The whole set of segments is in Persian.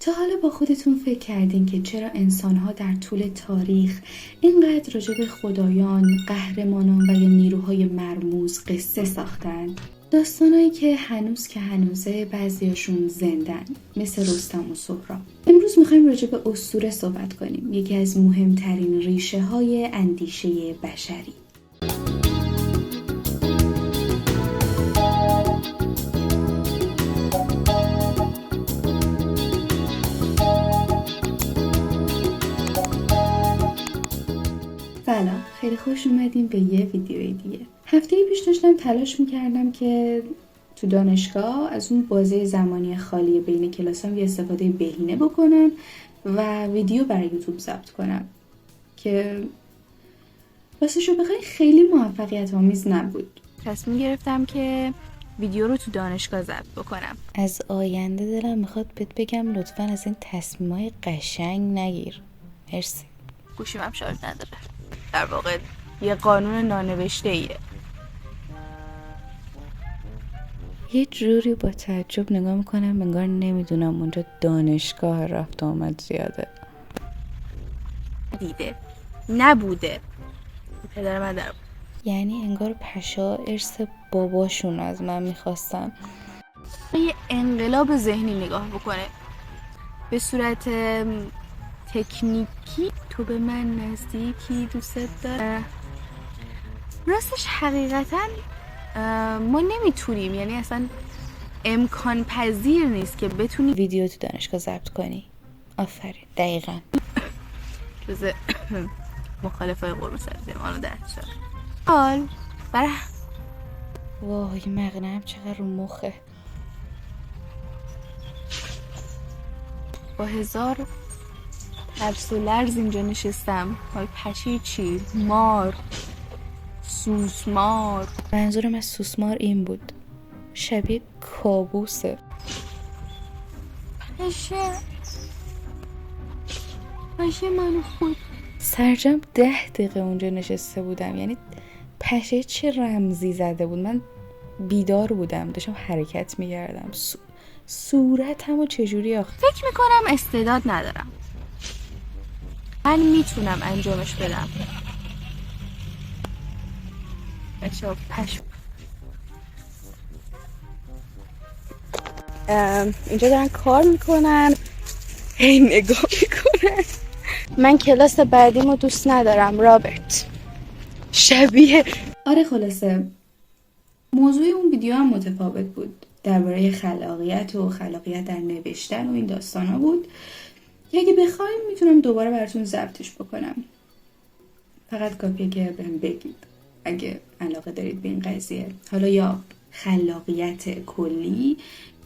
تا حالا با خودتون فکر کردین که چرا انسان‌ها در طول تاریخ اینقدر راجع به خدایان، قهرمانان و یا نیروهای مرموز قصه ساختن؟ داستانایی که هنوزه بعضیاشون زندن، مثل رستم و سهراب. امروز میخوایم راجع به اسطوره صحبت کنیم، یکی از مهمترین ریشه های اندیشه بشری. سلام، خیلی خوش اومدیم به یه ویدیوی دیگه. هفته پیش داشتم تلاش میکردم که تو دانشگاه از اون بازه زمانی خالی بین کلاسام یه استفاده بهینه بکنم و ویدیو برای یوتیوب ضبط کنم که راستشو بخوای خیلی موفقیت آمیز نبود. تصمیم گرفتم که ویدیو رو تو دانشگاه ضبط بکنم. از آینده دلم میخواد بهت بگم لطفاً از این تصمیمای قشنگ نگیر. مرسی. گوشیم هم شارژ نداره. در واقع یه قانون نانوشته ایه. یه جوری با تعجب نگاه میکنم انگار نمیدونم اونجا دانشگاه رفت آمد زیاده. دیده نبوده. پدر من در یعنی انگار پشا ارث باباشون از من میخواستن. یه انقلاب ذهنی نگاه بکنه به صورت تکنیکی. تو به من نزدیکی، دوست داره. راستش حقیقتا ما نمیتونیم، یعنی اصلا امکان پذیر نیست که بتونی ویدیو تو دانشگاه ضبط کنی. آفرین، دقیقاً. جز مخالفای قرون سبزی مانو در شد. حال برای وای مغنم چقدر رو مخه. با 1000 ترس و لرز اینجا نشستم. حال پشی چی؟ مار، سوسمار. منظورم از سوسمار این بود، شبیه کابوسه. پشه منو خود. سرجم 10 دقیقه اونجا نشسته بودم، یعنی پشه چه رمزی زده بود. من بیدار بودم، داشتم حرکت میگردم. صورتمو چجوری فکر میکنم استعداد ندارم. من میتونم انجامش بدم. اینجا دارن کار میکنن، هی نگاه میکنن. من کلاس بعدیمو دوست ندارم رابرت. شبیه آره، خلاصه موضوع اون ویدیو هم متفاوت بود، درباره خلاقیت در نوشتن و این داستانا بود که اگه بخواین میتونم دوباره براتون ضبطش بکنم. فقط کافیه که بهم بگید اگه علاقه دارید به این قضیه، حالا یا خلاقیت کلی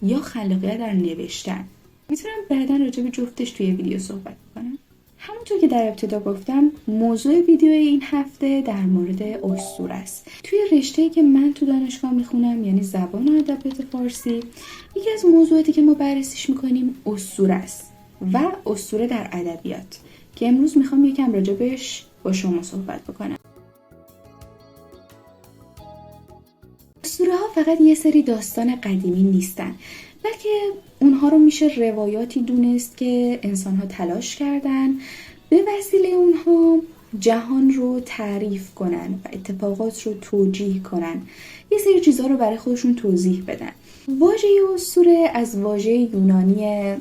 یا خلاقیت در نوشتن. میتونم بعداً راجع به جفتش توی ویدیو صحبت کنم. همونطور که در ابتدا گفتم، موضوع ویدیو این هفته در مورد اسطوره است. توی رشته‌ای که من تو دانشگاه میخونم، یعنی زبان و ادبیات فارسی، یکی از موضوعاتی که ما بررسیش میکنیم اسطوره است و اسطوره در ادبیات، که امروز میخوام یکم راجبش با شما صحبت بکنم. اسطوره ها فقط یه سری داستان قدیمی نیستن، بلکه اونها رو میشه روایاتی دونست که انسان‌ها تلاش کردن به وسیله اونها جهان رو تعریف کنن و اتفاقات رو توجیه کنن، یه سری چیزها رو برای خودشون توضیح بدن. واژه اسطوره از واژه یونانی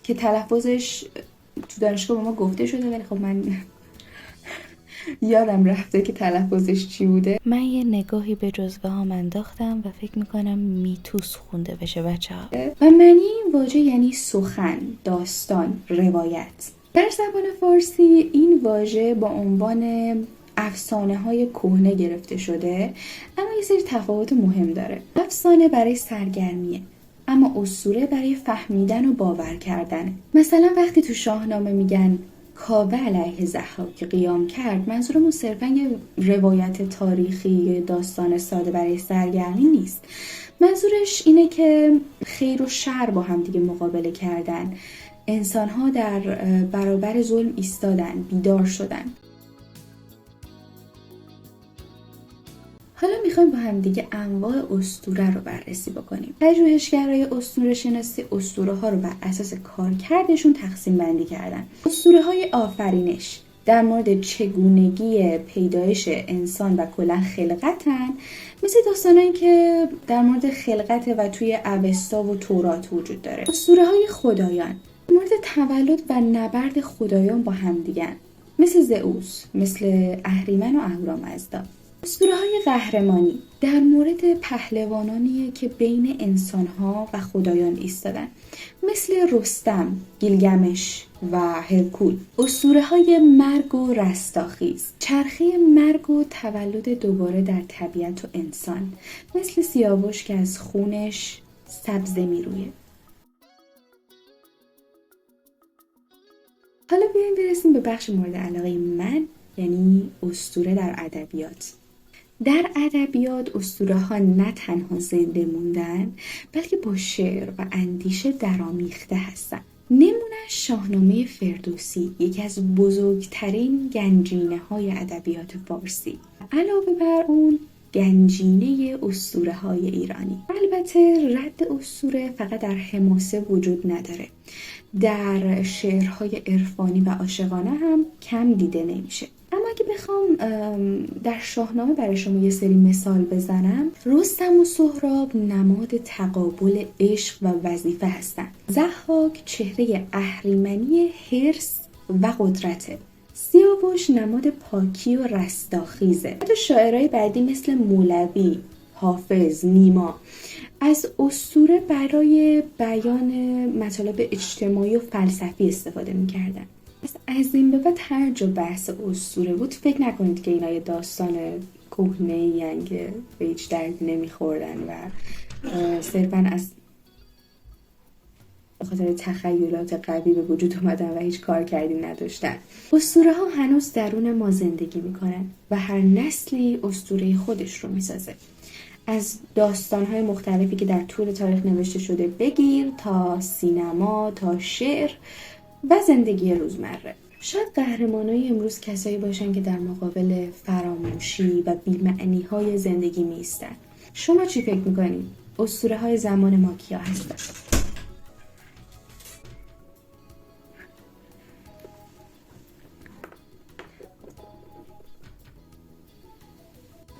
که تلفظش تو دانشگاه به ما گفته شده، ولی خب من یادم رفته که تلفظش چی بوده. من یه نگاهی به جزوه ها انداختم و فکر میکنم میتوس خونده بشه بچه‌ها. و معنی این واژه یعنی سخن، داستان، روایت. در زبان فارسی این واژه با عنوان افسانه‌های کهنه گرفته شده، اما یه سری تفاوت مهم داره. افسانه برای سرگرمیه، اما اسطوره برای فهمیدن و باور کردنه. مثلا وقتی تو شاهنامه میگن کاوه علیه ضحاک قیام کرد، منظورمون صرفاً یه روایت تاریخی، داستان ساده برای سرگرمی نیست. منظورش اینه که خیر و شر با هم دیگه مقابله کردن، انسان‌ها در برابر ظلم ایستادن، بیدار شدن. حالا میخوایم با هم دیگه انواع اسطوره رو بررسی بکنیم. پژوهشگرای اسطوره شناسی اسطوره ها رو بر اساس کارکردشون تقسیم بندی کردن. اسطوره های آفرینش در مورد چگونگی پیدایش انسان و کلا خلقتن، مثل داستانایی که در مورد خلقت و توی اوستا و تورات وجود داره. اسطوره های خدایان در مورد تولد و نبرد خدایان با هم دیگن، مثل زئوس، مثل اهریمن و اهورامزدا. اسطوره‌های قهرمانی در مورد پهلوانانیه که بین انسان‌ها و خدایان ایستادن، مثل رستم، گیلگمش و هرکول. اسطوره‌های مرگ و رستاخیز، چرخه مرگ و تولد دوباره در طبیعت و انسان، مثل سیاوش که از خونش سبزه میرویه. حالا بیایم برسیم به بخش مورد علاقه من، یعنی اسطوره در ادبیات. در ادبیات اسطوره‌ها نه تنها زنده موندن، بلکه با شعر و اندیشه درآمیخته هستند. نمونه‌اش شاهنامه فردوسی، یکی از بزرگترین گنجینه‌های ادبیات فارسی. علاوه بر اون گنجینه اسطوره‌های ایرانی. البته رد اسطوره فقط در حماسه وجود نداره. در شعرهای عرفانی و عاشقانه هم کم دیده نمیشه. اما اگه بخوام در شاهنامه برای شما یه سری مثال بزنم، رستم و سهراب نماد تقابل عشق و وظیفه هستن. ضحاک چهره اهریمنی حرص و قدرته. سیاوش نماد پاکی و رستاخیزه. حتی شاعرای بعدی مثل مولوی، حافظ، نیما از اسطوره برای بیان مطالب اجتماعی و فلسفی استفاده می‌کردن. از این به بعد هر جا بحث اسطوره بود، فکر نکنید که اینا یه داستان کهنه‌ای که به هیچ دردی نمی‌خوردن و صرفاً از به خاطر تخیلات قوی به وجود اومدن و هیچ کار کردی نداشتن. اسطوره ها هنوز درون ما زندگی میکنن و هر نسلی اسطوره خودش رو میسازه. از داستان‌های مختلفی که در طول تاریخ نوشته شده بگیر تا سینما، تا شعر و زندگی روزمره. شاید قهرمانای امروز کسایی باشن که در مقابل فراموشی و بی‌معنی‌های زندگی میستن. شما چی فکر میکنید؟ اسطوره‌های زمان ما کیا هستن؟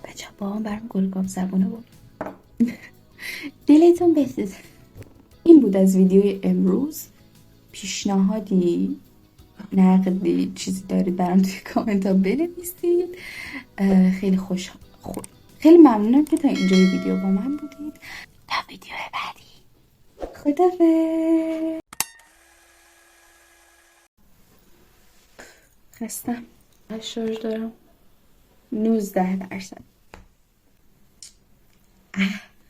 بچه با هم برام گلگام زبانه بود. دلتون بسوزه. این بود از ویدیوی امروز. پیشنهادی، نقدی، چیزی دارید برام توی کامنت ها بنویسید. خیلی ممنونم که تا اینجای ویدیو با من بودید. تا ویدیو بعدی. خدافظ. خستم. شارژ دارم 19%.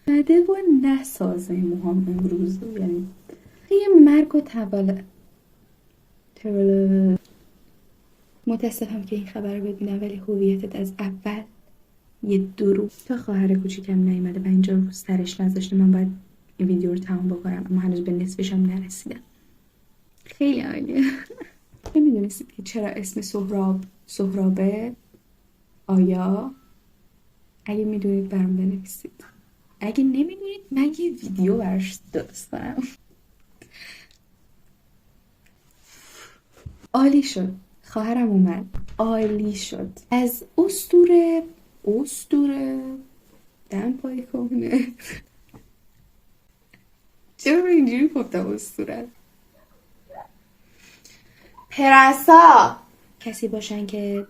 بده و نسازه موهام امروز، یعنی یه مرگ و تولد. متاسفم که این خبر رو بدونم، ولی هویتت از اول یه دروغ. تا خواهر کوچیکم نیومده و اینجا رو سرش نذاشته، من باید این ویدیو رو تمام بکنم، اما هنوز به نصفش هم نرسیدم. خیلی عالیه. نمیدونستید که چرا اسم سهرابه؟ آیا؟ اگه میدونید برام بنویسید. اگه نمیدونید من یه ویدیو براش درست کنم. عالی شد. خواهرم اومد. عالی شد. از اسطوره دم پای کهنه. چرا اینجوری گفتم اسطوره؟ پرنسا کسی باشن که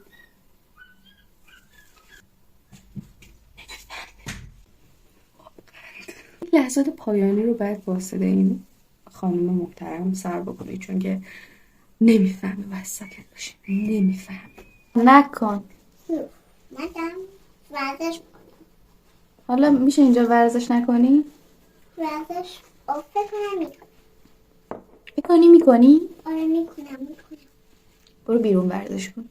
لحظات پایانی رو باید واسطه این خانم محترم سر بکنید، چون که نمیفهمه باید ساکت باشه. نمیفهمه. نکن. نکن. ورزش حالا میشه اینجا ورزش نکنی؟ ورزش فکر میکنی؟ آره میکنم. برو بیرون ورزش کن.